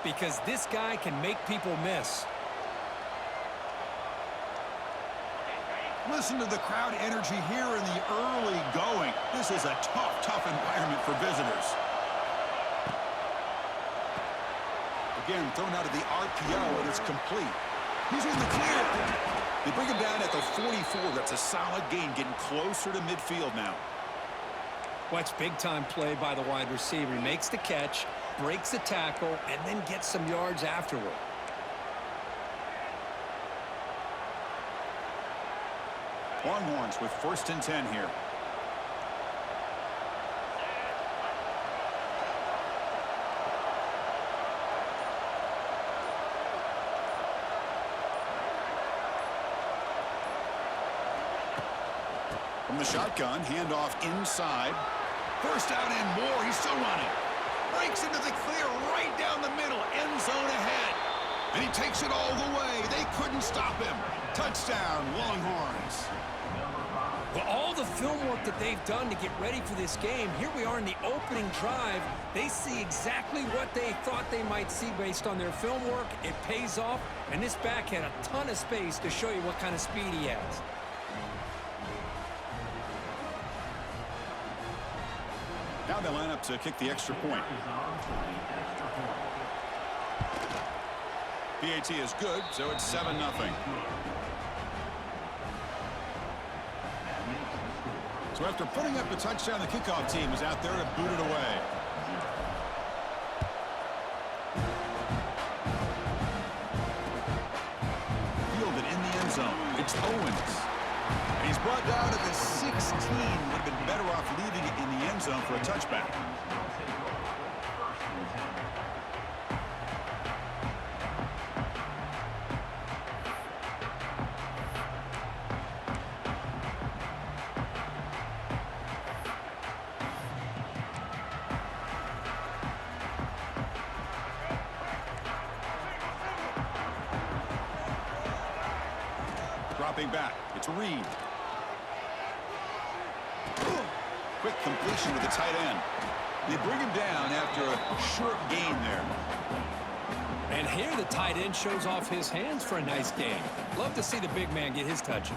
because this guy can make people miss. Listen to the crowd energy here in the early going. This is a tough environment for visitors. Again, thrown out of the RPO, and it's complete. He's in the clear. They bring him down at the 44. That's a solid gain, getting closer to midfield now. Watch big-time play by the wide receiver. He makes the catch, breaks the tackle, and then gets some yards afterward. Longhorns with 1st and 10 here. From the shotgun, handoff inside. 1st down and more. He's still running. Breaks into the clear right down the middle. End zone ahead. And he takes it all the way. They couldn't stop him. Touchdown, Longhorns. Well, all the film work that they've done to get ready for this game, here we are in the opening drive. They see exactly what they thought they might see based on their film work. It pays off, and this back had a ton of space to show you what kind of speed he has. Now they line up to kick the extra point. PAT is good, so it's 7-0. So after putting up a touchdown, the kickoff team is out there to boot it away. Fielded in the end zone. It's Owens. And he's brought down at the 16. Would have been better off leaving it in the end zone for a touchback. Dropping back, it's Reed. Quick completion to the tight end. They bring him down after a short gain there. And here the tight end shows off his hands for a nice gain. Love to see the big man get his touches.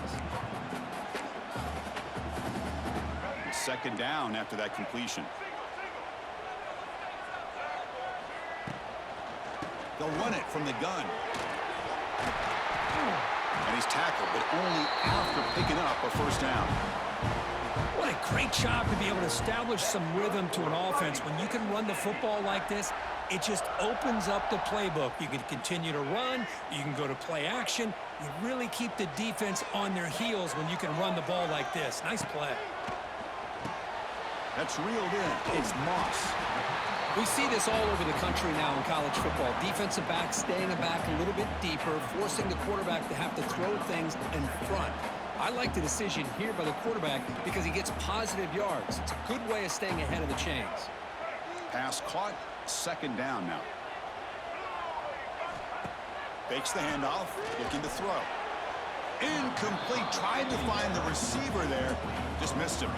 2nd down after that completion. They'll run it from the gun. And he's tackled, but only after picking up a 1st down. What a great job to be able to establish some rhythm to an offense. When you can run the football like this, it just opens up the playbook. You can continue to run. You can go to play action. You really keep the defense on their heels when you can run the ball like this. Nice play. That's reeled in. It's Moss. We see this all over the country now in college football. Defensive backs staying back a little bit deeper, forcing the quarterback to have to throw things in front. I like the decision here by the quarterback because he gets positive yards. It's a good way of staying ahead of the chains. Pass caught. 2nd down now. Fakes the handoff. Looking to throw. Incomplete. Tried to find the receiver there. Just missed him.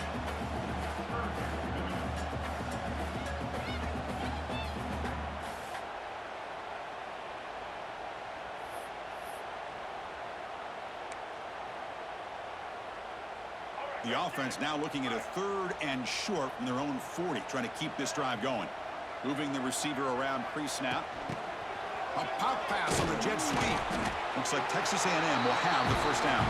The offense now looking at a 3rd and short from their own 40, trying to keep this drive going. Moving the receiver around pre-snap. A pop pass on the jet sweep. Looks like Texas A&M will have the 1st down.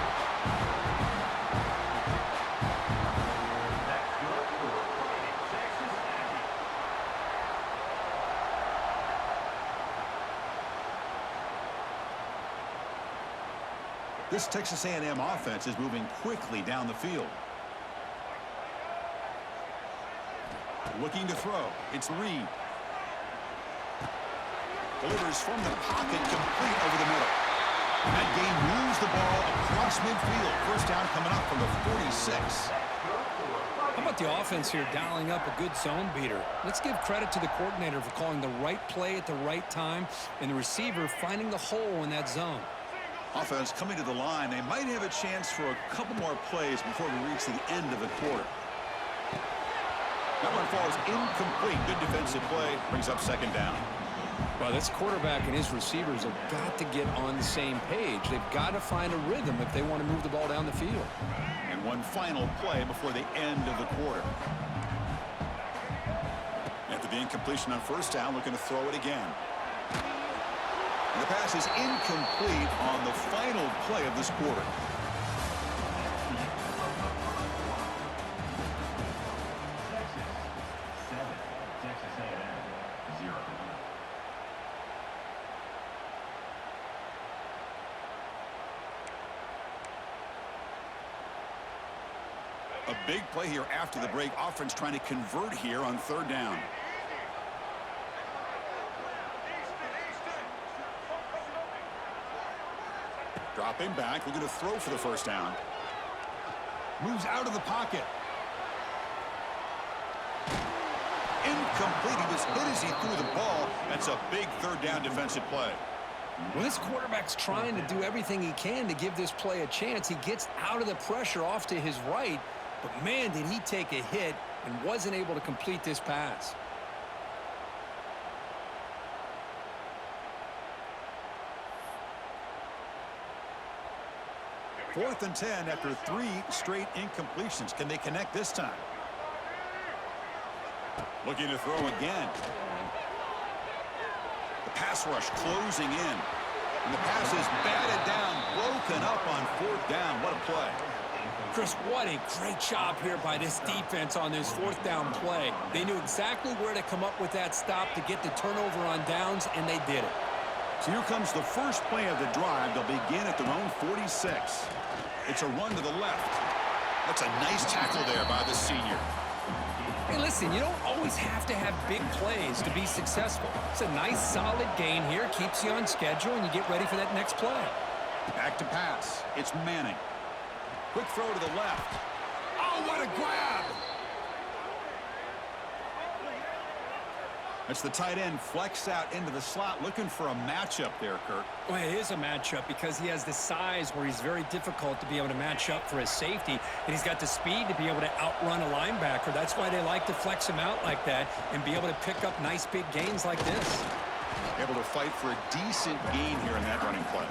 This Texas A&M offense is moving quickly down the field. Looking to throw. It's Reed. Delivers from the pocket, complete over the middle. And that game moves the ball across midfield. 1st down coming up from the 46. How about the offense here dialing up a good zone beater? Let's give credit to the coordinator for calling the right play at the right time and the receiver finding the hole in that zone. Offense coming to the line. They might have a chance for a couple more plays before we reach the end of the quarter. That one falls incomplete. Good defensive play. Brings up 2nd down. Well, this quarterback and his receivers have got to get on the same page. They've got to find a rhythm if they want to move the ball down the field. And one final play before the end of the quarter. After the incompletion on first down, looking to throw it again. And the pass is incomplete on the final play of this quarter. A big play here after the break. Offense trying to convert here on third down. Dropping back, looking to throw for the first down. Moves out of the pocket. Incomplete. He was hit as he threw the ball. That's a big third down defensive play. Well, this quarterback's trying to do everything he can to give this play a chance. He gets out of the pressure off to his right, but man, did he take a hit and wasn't able to complete this pass. Fourth and 10 after 3 straight incompletions. Can they connect this time? Looking to throw again. The pass rush closing in. And the pass is batted down, broken up on fourth down. What a play. Chris, what a great job here by this defense on this fourth down play. They knew exactly where to come up with that stop to get the turnover on downs, and they did it. So here comes the first play of the drive. They'll begin at their own 46. It's a run to the left. That's a nice tackle there by the senior. Hey, listen, you don't always have to have big plays to be successful. It's a nice, solid gain here. Keeps you on schedule, and you get ready for that next play. Back to pass. It's Manning. Quick throw to the left. Oh, what a grab! That's the tight end flex out into the slot, looking for a matchup there, Kirk. Well, it is a matchup because he has the size where he's very difficult to be able to match up for his safety, and he's got the speed to be able to outrun a linebacker. That's why they like to flex him out like that and be able to pick up nice big gains like this. Able to fight for a decent gain here in that running play.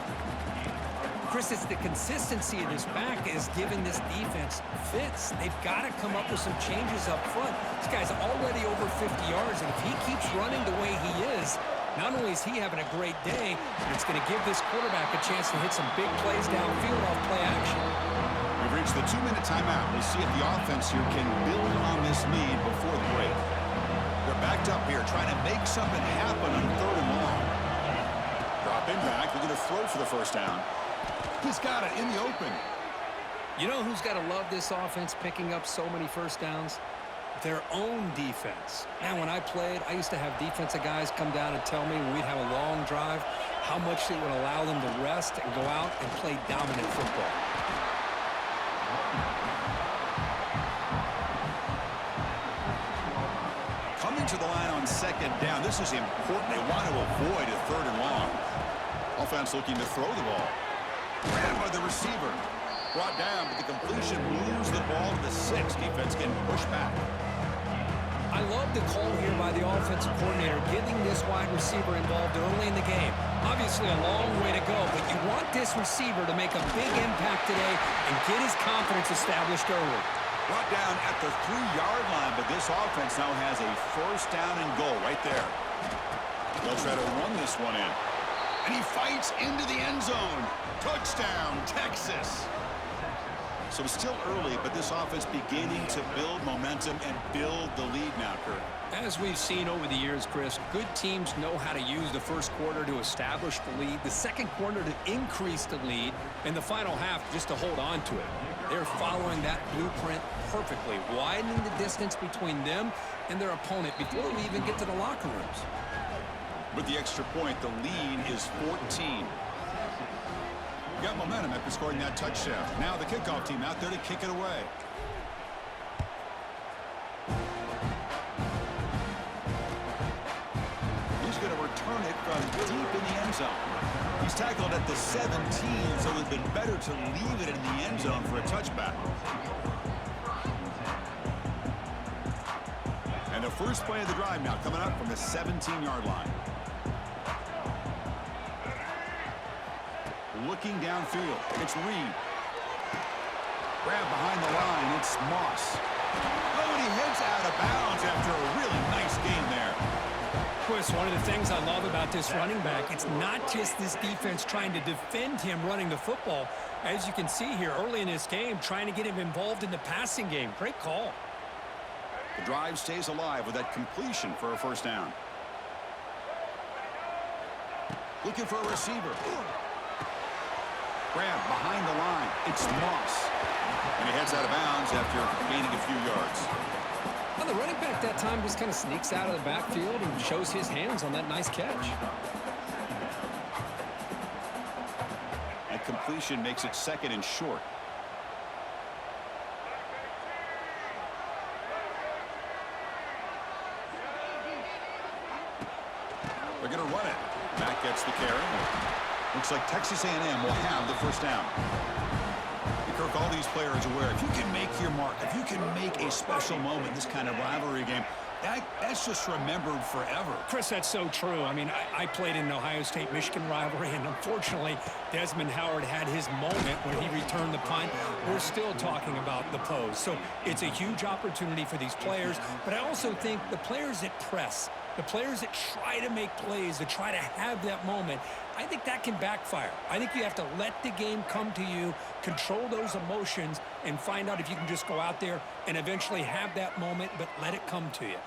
Chris, it's the consistency of this back is giving this defense fits. They've got to come up with some changes up front. This guy's already over 50 yards, and if he keeps running the way he is, not only is he having a great day, but it's going to give this quarterback a chance to hit some big plays downfield off play action. We've reached the 2-minute timeout. We'll see if the offense here can build on this lead before the break. They're backed up here trying to make something happen on third and long. Dropping back, they're going to throw for the first down. He's got it in the open. You know who's got to love this offense picking up so many first downs? Their own defense. Man, when I played, I used to have defensive guys come down and tell me when we'd have a long drive how much it would allow them to rest and go out and play dominant football. Coming to the line on second down. This is important. They want to avoid a third and long. Offense looking to throw the ball. Grabbed by the receiver. Brought down, but the completion moves the ball to the 6. Defense getting pushed back. I love the call here by the offensive coordinator, getting this wide receiver involved early in the game. Obviously a long way to go, but you want this receiver to make a big impact today and get his confidence established early. Brought down at the 3-yard line, but this offense now has a first down and goal right there. They'll try to run this one in. And he fights into the end zone. Touchdown, Texas. So it's still early, but this offense beginning to build momentum and build the lead now, Kurt. As we've seen over the years, Chris, good teams know how to use the first quarter to establish the lead, the second quarter to increase the lead, and the final half just to hold on to it. They're following that blueprint perfectly, widening the distance between them and their opponent before we even get to the locker rooms. With the extra point, the lead is 14. Got momentum after scoring that touchdown. Now the kickoff team out there to kick it away. He's going to return it from deep in the end zone. He's tackled at the 17, so it would have been better to leave it in the end zone for a touchback. And the first play of the drive now coming up from the 17-yard line. looking downfield. It's Reed. Grab behind the line. It's Moss. Oh, and he heads out of bounds after a really nice game there. Chris, one of the things I love about this running back, it's not just this defense trying to defend him running the football. As you can see here early in this game, trying to get him involved in the passing game. Great call. The drive stays alive with that completion for a first down. Looking for a receiver. Grab behind the line. It's Moss. And he heads out of bounds after gaining a few yards. Well, the running back that time just kind of sneaks out of the backfield and shows his hands on that nice catch. That completion makes it second and short. They're going to run it. Mack gets the carry. Looks like Texas A&M will have the first down. Kirk, all these players aware, if you can make your mark, if you can make a special moment in this kind of rivalry game, that's just remembered forever. Chris, that's so true. I mean, I played in an Ohio State-Michigan rivalry, and unfortunately, Desmond Howard had his moment when he returned the punt. We're still talking about the pose. So it's a huge opportunity for these players, but I also think the players that press, the players that try to make plays, that try to have that moment, I think that can backfire. I think you have to let the game come to you, control those emotions, and find out if you can just go out there and eventually have that moment, but let it come to you.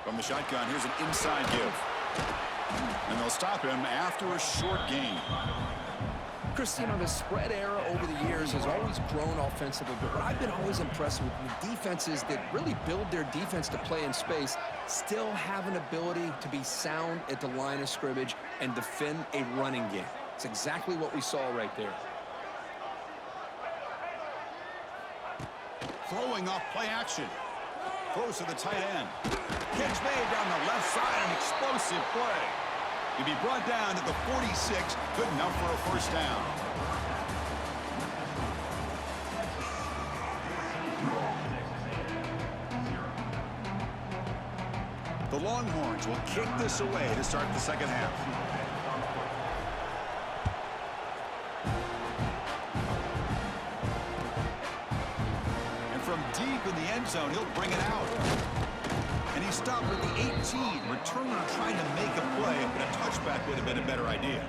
From the shotgun, here's an inside give. And they'll stop him after a short gain. Chris, you know, the spread era over the years has always grown offensively, but what I've been always impressed with defenses that really build their defense to play in space still have an ability to be sound at the line of scrimmage and defend a running game. It's exactly what we saw right there. Throwing off play action. Throws to the tight end. Catch made down the left side, an explosive play. He'll be brought down to the 46, good enough for a first down. The Longhorns will kick this away to start the second half. And from deep in the end zone, he'll bring it out. And he stopped at the 18. Returner trying to make a play, but a touchback would have been a better idea.